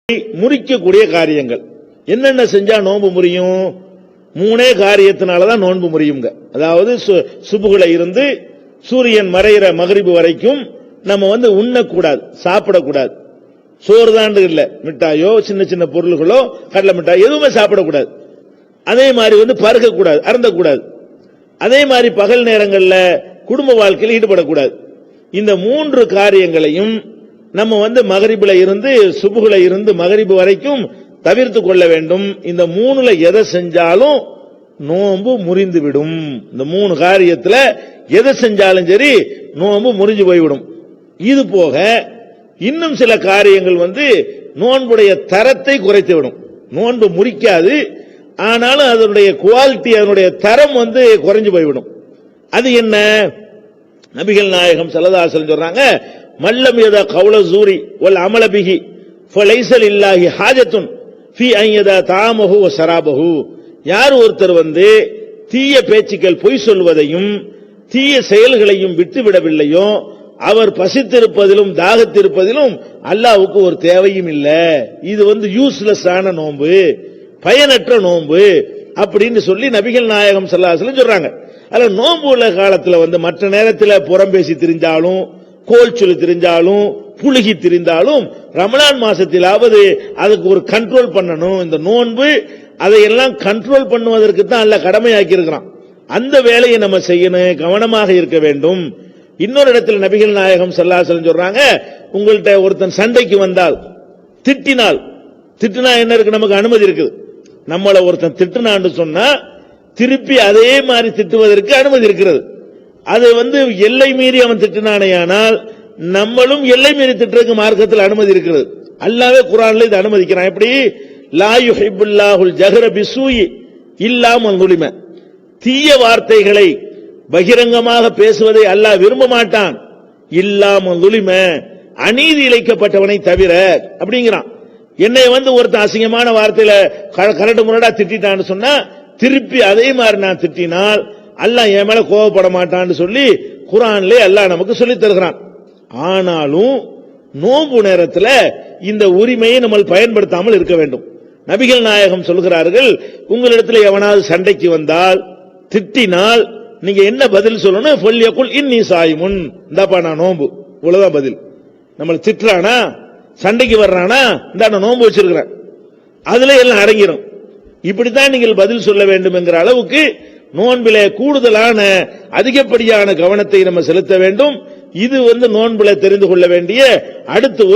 முறிக்கக்கூடிய காரியங்கள் என்னென்ன செஞ்சா நோன்பு முறியும்? மூணே காரியத்தினாலதான் நோன்பு முறியுங்க. அதாவது சுபுகுல இருந்து சூரியன் மறைகிற மகரிபு வரைக்கும் நம்ம உண்ணக்கூடாது, சாப்பிடக்கூடாது. சோறு தான் இல்ல, மிட்டாயோ சின்ன சின்ன பொருள்களோ கடலை மிட்டாய் எதுவுமே சாப்பிடக்கூடாது. அதே மாதிரி பருகக்கூடாது, அருந்தக்கூடாது. அதே மாதிரி பகல் நேரங்களில் குடும்ப வாழ்க்கையில் ஈடுபடக்கூடாது. இந்த மூன்று காரியங்களையும் நம்ம மகரிபுல இருந்து சுபுகுல இருந்து மகரிபு வரைக்கும் தவிர்த்து கொள்ள வேண்டும். இந்த மூணுல எதை செஞ்சாலும் நோன்பு முறிந்து விடும். இந்த மூணு காரியத்துல எதை செஞ்சாலும் சரி நோன்பு முறிஞ்சு போய்விடும். இது போக இன்னும் சில காரியங்கள் நோன்புடைய தரத்தை குறைத்து விடும். நோன்பு முறிக்காது, ஆனாலும் அதனுடைய குவாலிட்டி, அதனுடைய தரம் குறைஞ்சு போய்விடும். அது என்ன? நபிகள் நாயகம் ஸல்லல்லாஹு அலைஹி வஸல்லம் சொல்றாங்க, மல்லம் யதா கௌல ஸூரி வல் அமல பிஹி ஃபலைஸ லில்லாஹி ஹாஜத்துன் ஃபீ அன் யதா தஆமஹு வ ஷராபஹு. யார் ஒருத்தர் தீய பேச்சுக்கள், பொய் சொல்வதையும் தீய செயல்களையும் விட்டுவிடவில்லையோ அவர் பசித்திருப்பதிலும் தாகத்திருப்பதிலும் அல்லாஹ்வுக்கு ஒரு தேவையும் இல்ல. இது யூஸ்லெஸ் ஆன நோன்பு, பயனற்ற நோன்பு அப்படின்னு சொல்லி நபிகள் நாயகம் ஸல்லல்லாஹு அலைஹி வஸல்லம் சொல்றாங்க. அதுல நோன்பு உள்ள காலத்துல மற்ற நேரத்தில் புறம் பேசி திரிஞ்சாலும், கோல் சொல்லி திரிஞ்சாலும், புழுகி திரிந்தாலும் ரமலான் மாசத்திலாவது அதுக்கு ஒரு கண்ட்ரோல் பண்ணணும். இந்த நோன்பு அதையெல்லாம் கண்ட்ரோல் பண்ணுவதற்கு தான் அல்லாஹ் கடமையாக்கி இருக்கிறான். அந்த வேலையை நம்ம செய்யணும், கவனமாக இருக்க வேண்டும். இன்னொரு இடத்துல நபிகள் நாயகம் ஸல்லல்லாஹு அலைஹி வஸல்லம் சொல்றாங்க, உங்கள்கிட்ட ஒருத்தன் சண்டைக்கு வந்தால் திட்டினா என்ன இருக்கு? நமக்கு அனுமதி இருக்குது. நம்மள ஒருத்தன் திட்டினான்னு சொன்னா திருப்பி அதே மாதிரி திட்டுவதற்கு அனுமதி இருக்கிறது. அது எல்லை மீறி அவன் திட்டினானேயானால் நம்மளும் எல்லை மீறி திட்டுறதுக்கு மார்க்கத்தில் அனுமதி இருக்கிறது. அல்லாஹ்வே குர்ஆன்ல இது அனுமதிக்கிறான். எப்படி? லா யுஹிப்புல்லாஹுல் ஜஹர பிஸ்ஸூஇ இல்லா மன் ஸுலிம. தீய வார்த்தைகளை பகிரங்கமாக பேசுவதை அல்லாஹ் விரும்ப மாட்டான். இல்லா மன் ஸுலிம, அநீதி இழைக்கப்பட்டவனை தவிர அப்படிங்கிறான். என்னை ஒருத்தன் அசிங்கமான வார்த்தையில கரடு முரடா திட்டான்னு சொன்னா திருப்பி அதே மாதிரி நான் திட்டினால் அல்லாஹ் என் மேல கோபப்பட மாட்டான்னு சொல்லி குர்ஆன்ல அல்லாஹ் நமக்கு சொல்லி தருகிறான். ஆனாலும் நோன்பு நேரத்தில் இந்த உரிமையை நம்ம பயன்படுத்தாமல் இருக்க வேண்டும். நபிகள் நாயகம் சொல்கிறார்கள், உங்களிடத்தில் எவனாவது சண்டைக்கு வந்தால், திட்டினால் நீங்க என்ன பதில் சொல்லணும்? ஃபல்யகுல் இன்னி சாயிமுன், இந்தாப்பா நான் நோன்பு. இவ்வளவுதான் பதில். நம்மள திட்டுறானா, சண்டைக்கு வர்றானா, இந்த நான் நோன்பு வச்சிருக்கிறேன், அதுல எல்லாம் அடங்கிடும். இப்படித்தான் நீங்கள் பதில் சொல்ல வேண்டும் என்கிற அளவுக்கு நோன்பிலே கூடுதலான அதிகப்படியான கவனத்தை நம்ம செலுத்த வேண்டும். இது நோன்பிலே தெரிந்து கொள்ள வேண்டிய அடுத்த ஒரு